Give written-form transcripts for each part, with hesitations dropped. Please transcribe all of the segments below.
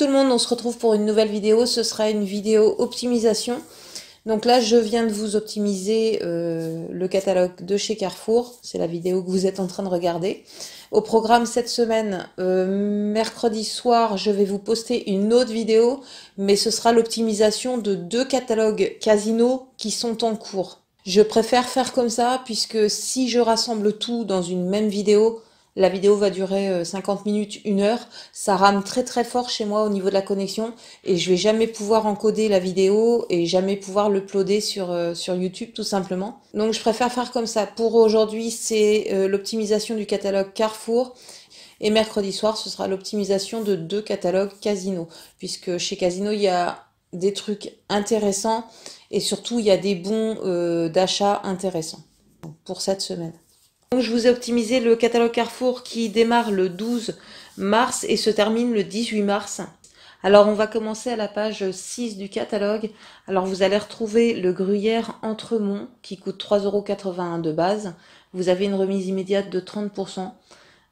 tout le monde, on se retrouve pour une nouvelle vidéo. Ce sera une vidéo optimisation. Donc là, je viens de vous optimiser le catalogue de chez Carrefour. C'est la vidéo que vous êtes en train de regarder. Au programme cette semaine, mercredi soir, je vais vous poster une autre vidéo, mais ce sera l'optimisation de 2 catalogues Casino qui sont en cours. Je préfère faire comme ça, puisque si je rassemble tout dans une même vidéo, la vidéo va durer 50 minutes, 1 heure. Ça rame très très fort chez moi au niveau de la connexion et je vais jamais pouvoir encoder la vidéo et jamais pouvoir l'uploader sur YouTube tout simplement. Donc je préfère faire comme ça. Pour aujourd'hui, c'est l'optimisation du catalogue Carrefour. Et mercredi soir, ce sera l'optimisation de 2 catalogues Casino. Puisque chez Casino, il y a des trucs intéressants et surtout, il y a des bons d'achat intéressants pour cette semaine. Donc, je vous ai optimisé le catalogue Carrefour qui démarre le 12 mars et se termine le 18 mars. Alors, on va commencer à la page 6 du catalogue. Alors, vous allez retrouver le gruyère Entremont qui coûte 3,81 € de base. Vous avez une remise immédiate de 30%.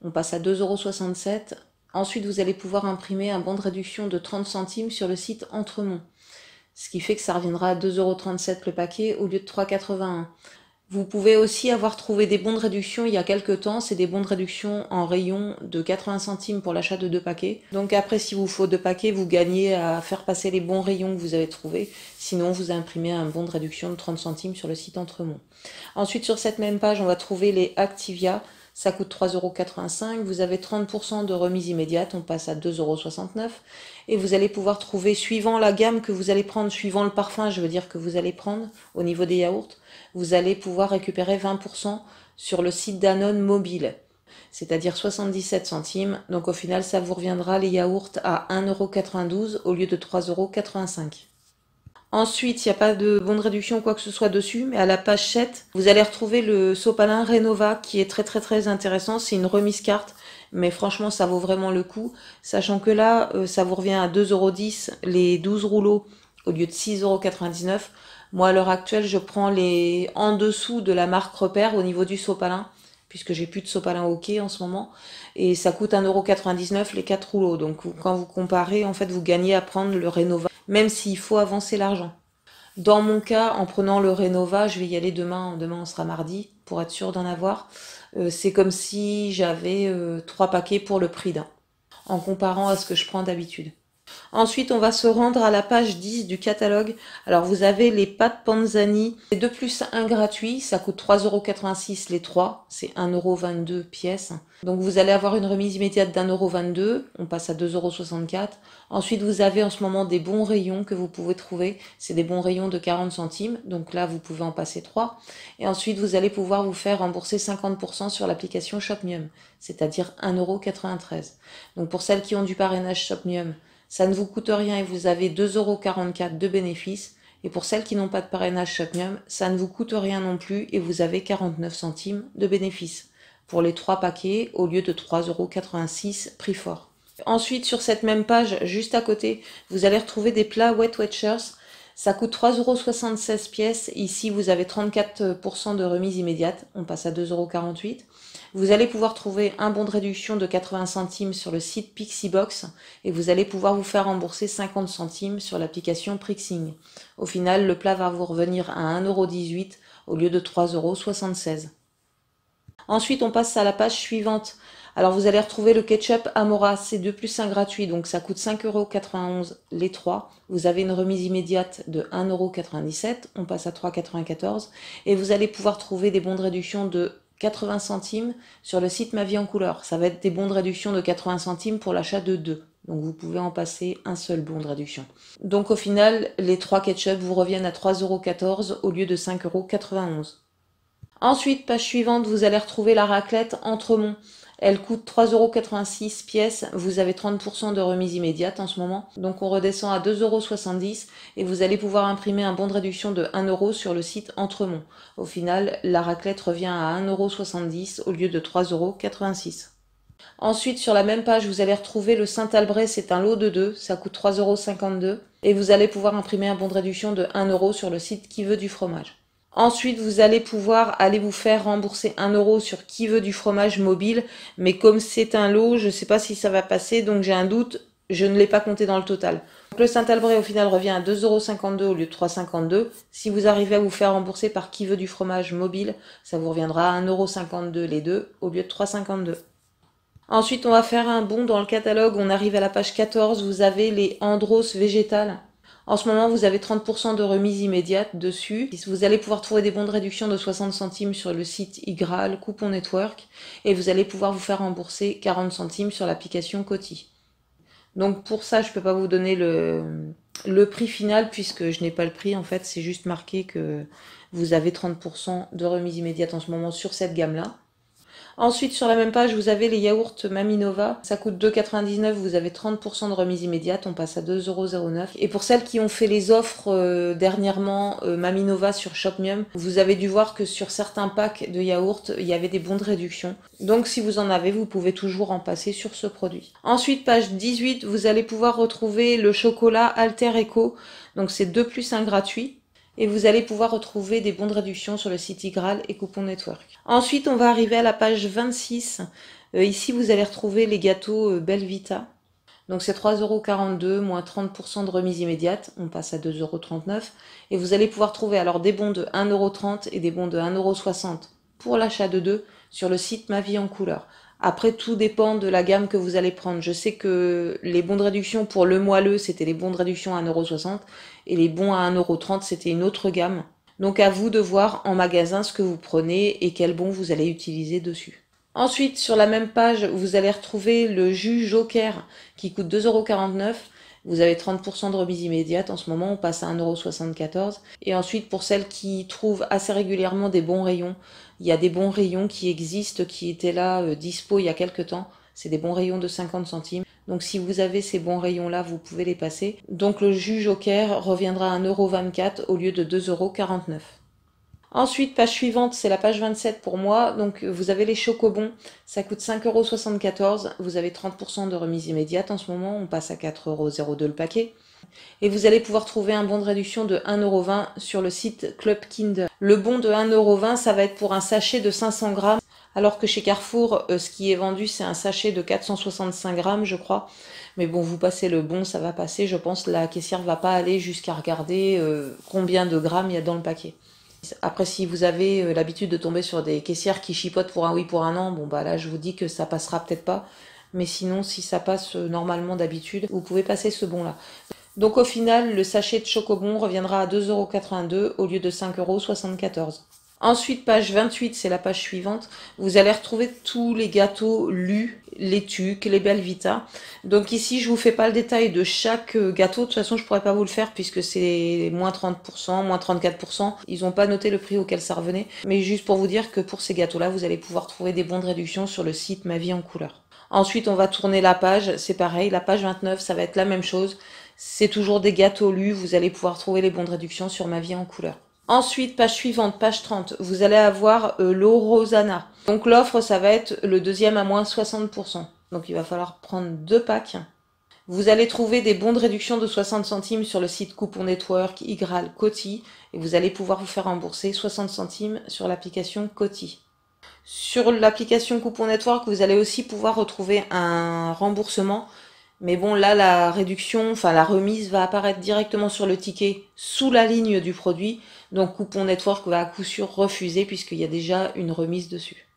On passe à 2,67 €. Ensuite, vous allez pouvoir imprimer un bon de réduction de 30 centimes sur le site Entremont. Ce qui fait que ça reviendra à 2,37 € le paquet au lieu de 3,81 €. Vous pouvez aussi avoir trouvé des bons de réduction il y a quelques temps. C'est des bons de réduction en rayon de 80 centimes pour l'achat de 2 paquets. Donc après, s'il vous faut 2 paquets, vous gagnez à faire passer les bons rayons que vous avez trouvés. Sinon, vous imprimez un bon de réduction de 30 centimes sur le site Entremont. Ensuite, sur cette même page, on va trouver les Activia. Ça coûte 3,85 €. Vous avez 30% de remise immédiate. On passe à 2,69 €. Et vous allez pouvoir trouver, suivant la gamme que vous allez prendre, suivant le parfum, je veux dire que vous allez prendre au niveau des yaourts, vous allez pouvoir récupérer 20% sur le site Danone mobile, c'est-à-dire 77 centimes. Donc au final, ça vous reviendra les yaourts à 1,92 € au lieu de 3,85 €. Ensuite, il n'y a pas de bon de réduction quoi que ce soit dessus, mais à la page 7, vous allez retrouver le sopalin Renova qui est très très très intéressant. C'est une remise carte, mais franchement, ça vaut vraiment le coup. Sachant que là, ça vous revient à 2,10 € les 12 rouleaux au lieu de 6,99 €. Moi, à l'heure actuelle, je prends les en dessous de la marque Repère au niveau du sopalin, puisque j'ai plus de sopalin hockey en ce moment. Et ça coûte 1,99 € les 4 rouleaux. Donc quand vous comparez, en fait, vous gagnez à prendre le Renova, même s'il faut avancer l'argent. Dans mon cas, en prenant le Renova, je vais y aller demain. Demain, on sera mardi, pour être sûr d'en avoir. C'est comme si j'avais 3 paquets pour le prix d'un, en comparant à ce que je prends d'habitude. Ensuite, on va se rendre à la page 10 du catalogue. Alors, vous avez les pâtes Panzani. C'est 2 plus 1 gratuit. Ça coûte 3,86 € les 3. C'est 1,22 € pièce. Donc, vous allez avoir une remise immédiate d'1,22 €. On passe à 2,64 €. Ensuite, vous avez en ce moment des bons rayons que vous pouvez trouver. C'est des bons rayons de 40 centimes. Donc là, vous pouvez en passer 3. Et ensuite, vous allez pouvoir vous faire rembourser 50% sur l'application Shopmium, c'est-à-dire 1,93 €. Donc, pour celles qui ont du parrainage Shopmium, ça ne vous coûte rien et vous avez 2,44 € de bénéfices. Et pour celles qui n'ont pas de parrainage Shopmium, ça ne vous coûte rien non plus et vous avez 49 centimes de bénéfices pour les 3 paquets au lieu de 3,86 € prix fort. Ensuite, sur cette même page, juste à côté, vous allez retrouver des plats Weight Watchers. Ça coûte 3,76 € pièce. Ici, vous avez 34% de remise immédiate. On passe à 2,48 €. Vous allez pouvoir trouver un bon de réduction de 80 centimes sur le site Pixibox et vous allez pouvoir vous faire rembourser 50 centimes sur l'application Prixing. Au final, le plat va vous revenir à 1,18 € au lieu de 3,76 €. Ensuite, on passe à la page suivante. Alors, vous allez retrouver le ketchup Amora, c'est 2 plus 1 gratuit, donc ça coûte 5,91 € les 3. Vous avez une remise immédiate de 1,97 €, on passe à 3,94 € et vous allez pouvoir trouver des bons de réduction de 80 centimes sur le site Ma Vie en Couleur. Ça va être des bons de réduction de 80 centimes pour l'achat de 2. Donc vous pouvez en passer un seul bon de réduction. Donc au final, les 3 ketchup vous reviennent à 3,14 € au lieu de 5,91 €. Ensuite, page suivante, vous allez retrouver la raclette Entremont. Elle coûte 3,86 € pièce. Vous avez 30% de remise immédiate en ce moment. Donc on redescend à 2,70 € et vous allez pouvoir imprimer un bon de réduction de 1 € sur le site Entremont. Au final, la raclette revient à 1,70 € au lieu de 3,86 €. Ensuite, sur la même page, vous allez retrouver le Saint-Albret. C'est un lot de 2. Ça coûte 3,52 € et vous allez pouvoir imprimer un bon de réduction de 1 € sur le site Qui veut du fromage. Ensuite, vous allez pouvoir aller vous faire rembourser 1 € sur Qui veut du fromage mobile. Mais comme c'est un lot, je ne sais pas si ça va passer, donc j'ai un doute. je ne l'ai pas compté dans le total. Donc le Saint-Albret au final revient à 2,52 € au lieu de 3,52 €. Si vous arrivez à vous faire rembourser par Qui veut du fromage mobile, ça vous reviendra à 1,52 € les deux au lieu de 3,52 €. Ensuite, on va faire un bond dans le catalogue. On arrive à la page 14. Vous avez les Andros végétales. En ce moment, vous avez 30% de remise immédiate dessus. Vous allez pouvoir trouver des bons de réduction de 60 centimes sur le site iGraal Coupon Network. Et vous allez pouvoir vous faire rembourser 40 centimes sur l'application Coty. Donc pour ça, je ne peux pas vous donner le prix final puisque je n'ai pas le prix. En fait, c'est juste marqué que vous avez 30% de remise immédiate en ce moment sur cette gamme-là. Ensuite, sur la même page, vous avez les yaourts Maminova. Ça coûte 2,99 €. Vous avez 30% de remise immédiate. On passe à 2,09 €. Et pour celles qui ont fait les offres dernièrement Maminova sur Shopmium, vous avez dû voir que sur certains packs de yaourts, il y avait des bons de réduction. Donc si vous en avez, vous pouvez toujours en passer sur ce produit. Ensuite, page 18, vous allez pouvoir retrouver le chocolat Alter Eco. Donc c'est 2 + 1 gratuit. Et vous allez pouvoir retrouver des bons de réduction sur le site iGraal et Coupon Network. Ensuite, on va arriver à la page 26. Ici, vous allez retrouver les gâteaux Belvita. Donc c'est 3,42 € moins 30% de remise immédiate. On passe à 2,39 €. Et vous allez pouvoir trouver alors des bons de 1,30 € et des bons de 1,60 € pour l'achat de 2 sur le site Ma Vie en Couleur. Après, tout dépend de la gamme que vous allez prendre. Je sais que les bons de réduction pour le moelleux, c'était les bons de réduction à 1,60 € et les bons à 1,30 €, c'était une autre gamme. Donc à vous de voir en magasin ce que vous prenez et quel bon vous allez utiliser dessus. Ensuite, sur la même page, vous allez retrouver le jus Joker qui coûte 2,49 €. Vous avez 30% de remise immédiate. En ce moment, on passe à 1,74 €. Et ensuite, pour celles qui trouvent assez régulièrement des bons rayons, il y a des bons rayons qui existent, qui étaient là, dispo il y a quelques temps. C'est des bons rayons de 50 centimes. Donc si vous avez ces bons rayons-là, vous pouvez les passer. Donc le jus Joker reviendra à 1,24 € au lieu de 2,49 €. Ensuite, page suivante, c'est la page 27 pour moi. Donc vous avez les chocobons, ça coûte 5,74 €. Vous avez 30% de remise immédiate en ce moment, on passe à 4,02 € le paquet. Et vous allez pouvoir trouver un bon de réduction de 1,20 € sur le site Club Kinder. Le bon de 1,20 €, ça va être pour un sachet de 500 grammes. Alors que chez Carrefour, ce qui est vendu, c'est un sachet de 465 grammes, je crois. Mais bon, vous passez le bon, ça va passer. Je pense que la caissière ne va pas aller jusqu'à regarder combien de grammes il y a dans le paquet. Après, si vous avez l'habitude de tomber sur des caissières qui chipotent pour un oui, pour un non, bon bah là, je vous dis que ça passera peut-être pas. Mais sinon, si ça passe normalement d'habitude, vous pouvez passer ce bon-là. Donc au final, le sachet de chocobon reviendra à 2,82 € au lieu de 5,74 €. Ensuite, page 28, c'est la page suivante. Vous allez retrouver tous les gâteaux lus, les Tuc, les Belvita. Donc ici, je vous fais pas le détail de chaque gâteau. De toute façon, je pourrais pas vous le faire puisque c'est moins 30%, moins 34%. Ils ont pas noté le prix auquel ça revenait. Mais juste pour vous dire que pour ces gâteaux-là, vous allez pouvoir trouver des bons de réduction sur le site Ma Vie en Couleur. Ensuite, on va tourner la page. C'est pareil, la page 29, ça va être la même chose. C'est toujours des gâteaux lus. Vous allez pouvoir trouver les bons de réduction sur Ma Vie en Couleur. Ensuite, page suivante, page 30, vous allez avoir l'eau Rosanna. Donc l'offre, ça va être le deuxième à moins 60%. Donc il va falloir prendre 2 packs. Vous allez trouver des bons de réduction de 60 centimes sur le site Coupon Network, iGraal, Coty. Et vous allez pouvoir vous faire rembourser 60 centimes sur l'application Coty. Sur l'application Coupon Network, vous allez aussi pouvoir retrouver un remboursement. Mais bon, là, la réduction, enfin la remise va apparaître directement sur le ticket sous la ligne du produit. Donc Coupon Network va à coup sûr refuser puisqu'il y a déjà une remise dessus.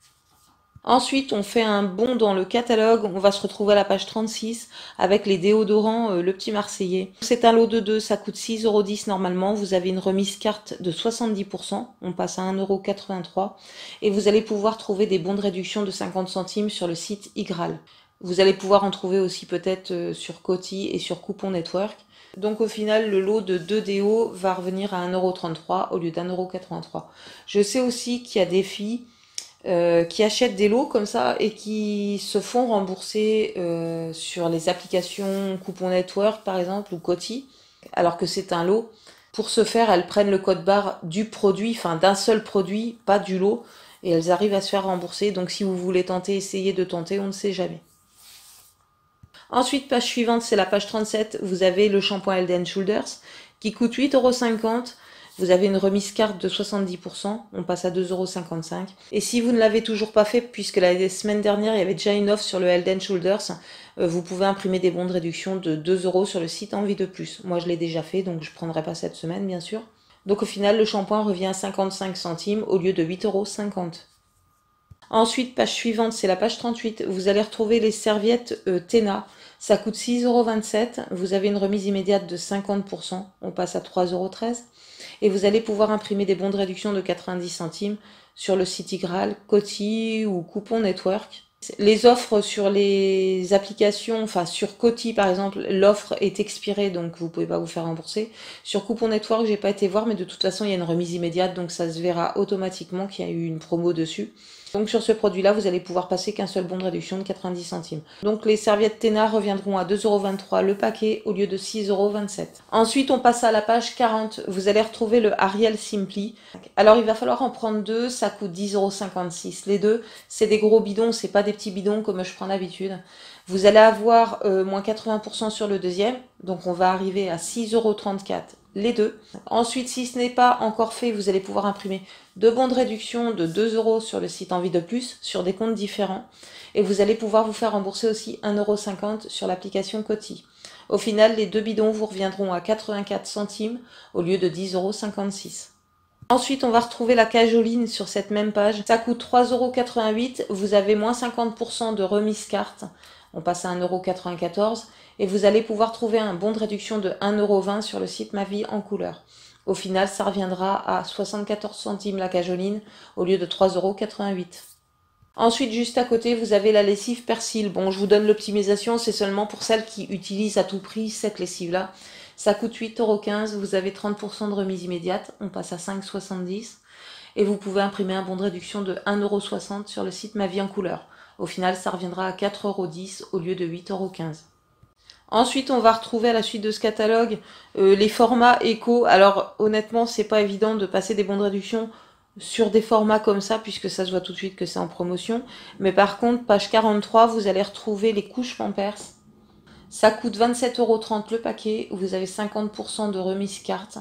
Ensuite, on fait un bond dans le catalogue. On va se retrouver à la page 36 avec les déodorants Le Petit Marseillais. C'est un lot de 2, ça coûte 6,10 € normalement. Vous avez une remise carte de 70%. On passe à 1,83 €. Et vous allez pouvoir trouver des bons de réduction de 50 centimes sur le site iGraal. Vous allez pouvoir en trouver aussi peut-être sur Coty et sur Coupon Network. Donc au final, le lot de 2 déos va revenir à 1,33 € au lieu d'1,83 €. Je sais aussi qu'il y a des filles qui achètent des lots comme ça et qui se font rembourser sur les applications Coupon Network par exemple ou Coty, alors que c'est un lot. Pour ce faire, elles prennent le code barre du produit, enfin d'un seul produit, pas du lot, et elles arrivent à se faire rembourser. Donc si vous voulez tenter, essayez de tenter, on ne sait jamais. Ensuite, page suivante, c'est la page 37. Vous avez le shampoing Head & Shoulders qui coûte 8,50 €. vous avez une remise carte de 70%, on passe à 2,55 €. Et si vous ne l'avez toujours pas fait, puisque la semaine dernière, il y avait déjà une offre sur le Head & Shoulders, vous pouvez imprimer des bons de réduction de 2 € sur le site Envie de Plus. Moi, je l'ai déjà fait, donc je ne prendrai pas cette semaine, bien sûr. Donc au final, le shampoing revient à 55 centimes au lieu de 8,50 €. Ensuite, page suivante, c'est la page 38. Vous allez retrouver les serviettes Tena. Ça coûte 6,27 €. Vous avez une remise immédiate de 50%. On passe à 3,13 €. Et vous allez pouvoir imprimer des bons de réduction de 90 centimes sur le site Igral, Coty ou Coupon Network. Les offres sur les applications, enfin sur Coty par exemple, l'offre est expirée, donc vous pouvez pas vous faire rembourser. Sur Coupon Network, j'ai pas été voir, mais de toute façon, il y a une remise immédiate, donc ça se verra automatiquement qu'il y a eu une promo dessus. Donc sur ce produit-là, vous allez pouvoir passer qu'un seul bon de réduction de 90 centimes. Donc les serviettes Tena reviendront à 2,23 € le paquet au lieu de 6,27 €. Ensuite, on passe à la page 40. Vous allez retrouver le Ariel Simply. Alors il va falloir en prendre deux, ça coûte 10,56 €. Les deux, c'est des gros bidons, c'est pas des petits bidons comme je prends d'habitude. Vous allez avoir moins 80% sur le deuxième, donc on va arriver à 6,34 € les deux. Ensuite, si ce n'est pas encore fait, vous allez pouvoir imprimer deux bons de réduction de 2 € sur le site Envie de Plus, sur des comptes différents. Et vous allez pouvoir vous faire rembourser aussi 1,50 € sur l'application Coty. Au final, les deux bidons vous reviendront à 84 centimes au lieu de 10,56 €. Ensuite, on va retrouver la cajoline sur cette même page. Ça coûte 3,88 €. Vous avez moins 50% de remise carte. On passe à 1,94 € et vous allez pouvoir trouver un bon de réduction de 1,20 € sur le site Ma Vie en couleur. Au final, ça reviendra à 74 centimes la cajoline au lieu de 3,88 €. Ensuite, juste à côté, vous avez la lessive Persil. Bon, je vous donne l'optimisation, c'est seulement pour celles qui utilisent à tout prix cette lessive-là. Ça coûte 8,15 €, vous avez 30% de remise immédiate, on passe à 5,70 € et vous pouvez imprimer un bon de réduction de 1,60 € sur le site Ma Vie en couleur. Au final, ça reviendra à 4,10 € au lieu de 8,15 €. Ensuite, on va retrouver à la suite de ce catalogue les formats éco. Alors honnêtement, c'est pas évident de passer des bons de réduction sur des formats comme ça, puisque ça se voit tout de suite que c'est en promotion. Mais par contre, page 43, vous allez retrouver les couches Pampers. Ça coûte 27,30 € le paquet. Vous avez 50% de remise carte.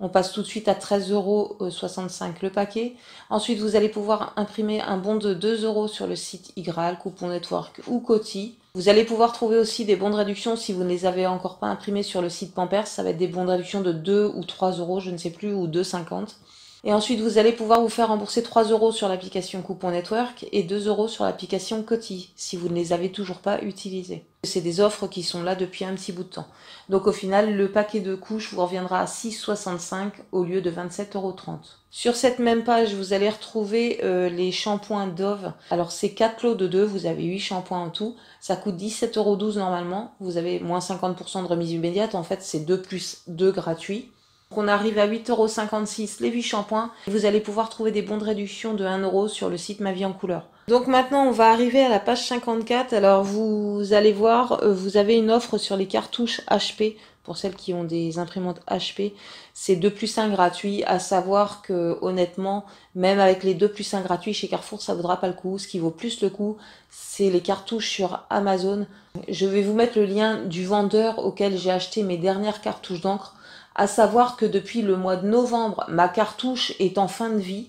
On passe tout de suite à 13,65 € le paquet. Ensuite, vous allez pouvoir imprimer un bon de 2 € sur le site Igral, Coupon Network ou Coty. Vous allez pouvoir trouver aussi des bons de réduction si vous ne les avez encore pas imprimés sur le site Pampers. Ça va être des bons de réduction de 2 ou 3 €, je ne sais plus, ou 2,50 €. Et ensuite, vous allez pouvoir vous faire rembourser 3 € sur l'application Coupon Network et 2 € sur l'application Coty, si vous ne les avez toujours pas utilisés. C'est des offres qui sont là depuis un petit bout de temps. Donc au final, le paquet de couches vous reviendra à 6,65 € au lieu de 27,30 €. Sur cette même page, vous allez retrouver les shampoings Dove. Alors c'est 4 lots de 2, vous avez 8 shampoings en tout. Ça coûte 17,12 € normalement. Vous avez moins 50% de remise immédiate. En fait, c'est 2 plus 2 gratuits. On arrive à 8,56 € les 8 shampoings. Vous allez pouvoir trouver des bons de réduction de 1 € sur le site Ma Vie en couleur. Donc maintenant, on va arriver à la page 54. Alors vous allez voir, vous avez une offre sur les cartouches HP. Pour celles qui ont des imprimantes HP, c'est 2 plus 1 gratuit. À savoir que honnêtement, même avec les 2 plus 1 gratuits chez Carrefour, ça ne vaudra pas le coup. Ce qui vaut plus le coup, c'est les cartouches sur Amazon. Je vais vous mettre le lien du vendeur auquel j'ai acheté mes dernières cartouches d'encre. À savoir que depuis le mois de novembre, ma cartouche est en fin de vie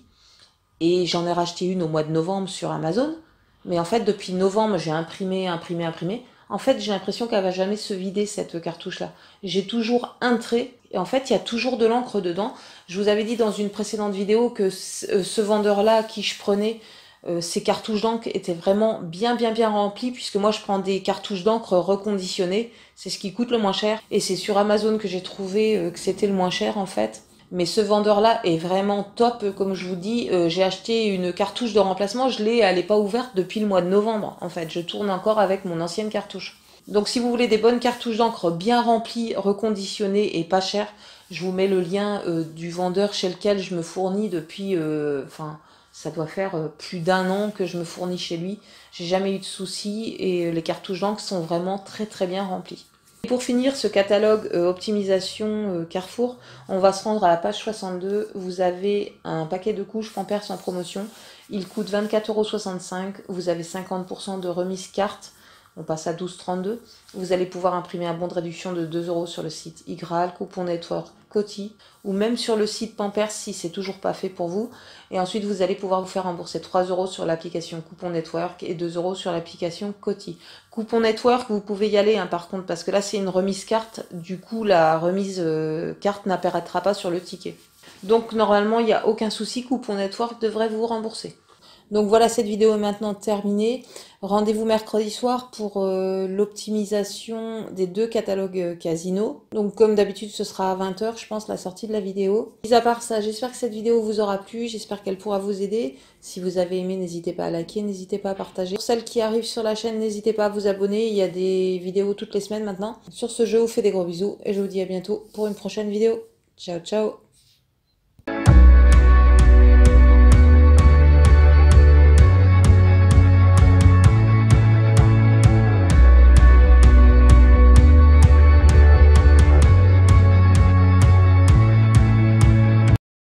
et j'en ai racheté une au mois de novembre sur Amazon. Mais en fait, depuis novembre, j'ai imprimé. En fait, j'ai l'impression qu'elle va jamais se vider, cette cartouche-là. J'ai toujours un trait et en fait, il y a toujours de l'encre dedans. Je vous avais dit dans une précédente vidéo que ce vendeur-là à qui je prenais ces cartouches d'encre étaient vraiment bien remplies, puisque moi je prends des cartouches d'encre reconditionnées, c'est ce qui coûte le moins cher, et c'est sur Amazon que j'ai trouvé que c'était le moins cher en fait. Mais ce vendeur-là est vraiment top, comme je vous dis. J'ai acheté une cartouche de remplacement, elle n'est pas ouverte depuis le mois de novembre en fait. Je tourne encore avec mon ancienne cartouche. Donc si vous voulez des bonnes cartouches d'encre bien remplies, reconditionnées et pas chères, je vous mets le lien du vendeur chez lequel je me fournis depuis... ça doit faire plus d'1 an que je me fournis chez lui. J'ai jamais eu de soucis et les cartouches d'encre sont vraiment très bien remplies. Et pour finir ce catalogue optimisation Carrefour, on va se rendre à la page 62. Vous avez un paquet de couches Pampers en promotion. Il coûte 24,65 €. Vous avez 50% de remise carte. on passe à 12,32 €. Vous allez pouvoir imprimer un bon de réduction de 2 € sur le site iGraal, Coupon Network, Coty, ou même sur le site Pampers si c'est toujours pas fait pour vous. Et ensuite, vous allez pouvoir vous faire rembourser 3 € sur l'application Coupon Network et 2 € sur l'application Coty. Coupon Network, vous pouvez y aller par contre, parce que là c'est une remise carte, du coup la remise carte n'apparaîtra pas sur le ticket. Donc normalement, il n'y a aucun souci, Coupon Network devrait vous rembourser. Donc voilà, cette vidéo est maintenant terminée. Rendez-vous mercredi soir pour l'optimisation des 2 catalogues Casino. Donc comme d'habitude, ce sera à 20 h, je pense, la sortie de la vidéo. Mis à part ça, j'espère que cette vidéo vous aura plu, j'espère qu'elle pourra vous aider. Si vous avez aimé, n'hésitez pas à liker, n'hésitez pas à partager. Pour celles qui arrivent sur la chaîne, n'hésitez pas à vous abonner, il y a des vidéos toutes les semaines maintenant. Sur ce, je vous fais des gros bisous et je vous dis à bientôt pour une prochaine vidéo. Ciao, ciao!